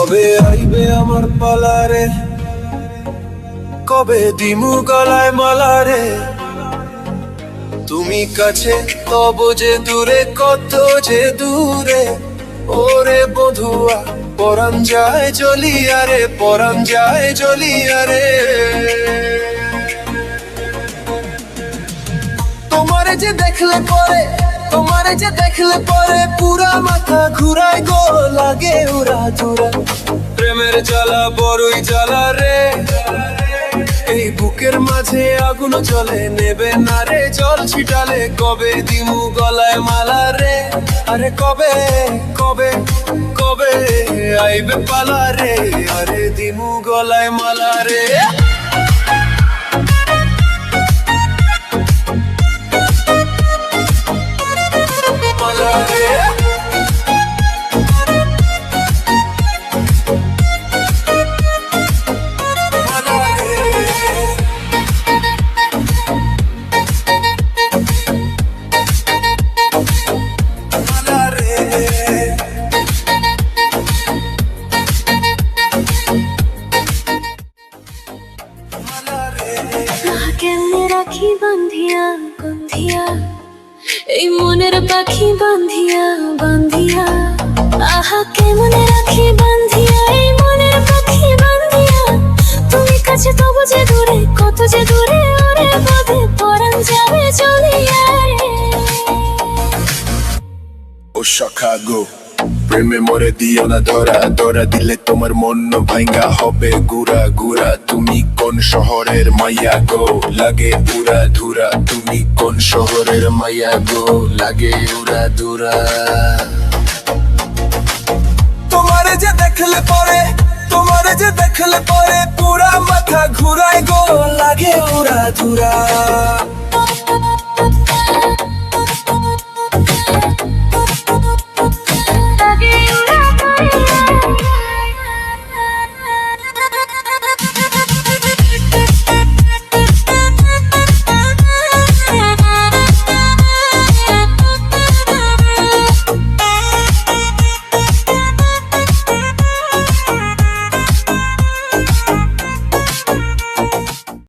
কবে আইবে আমার পালারে, কবে দিমু গলায় মালারে। তুমি কাছে তব যে দূরে, কত যে দূরে। ওরে বধুয়া পরাণ যায় জ্বলিয়া রে, পরাণ যায় জ্বলিয়া রে। তোমারে যে দেখলে পরে, তোমারে যে দেখলে পরে পুরা মাথা ঘুরায় গো, লাগে উড়া ধুরা। প্রেমের জ্বালা বড়ই জ্বালা রে, এই বুকের মাঝে আগুন জ্বলে, নেবে না রে জল ছিটালে। কবে দিমু গলায় মালা রে, আরে কবে কবে কবে আইবে পালা রে, আরে দিমু গলায় মালা রে। কেমনে রাখি বান্ধিয়া গন্ধিয়া, এই মনের পাখি বান্ধিয়া বান্ধিয়া। আহা কেমনে রাখি বান্ধিয়া, এই মনের পাখি বান্ধিয়া। তুমি কাছে তবু যে দূরে, কত যে দূরে। ওরে বাঁধে পরাণ যাবে চলিয়া রে। ও সখাগো প্রেমে মরে দিও না ধরা, ধরা দিলে তোমার মন ভাঙ্গা হবে গুড়া গুড়া। তুমি কোন শহরের মাইয়া গো, লাগে উড়া ধুরা। তুমি কোন শহরের মাইয়া গো, লাগে উড়া ধুরা। তোমারে যে দেখলে পরে, তোমারে যে দেখলে পরে পুরা মাথা ঘুরায় গো, লাগে উড়া ধুরা।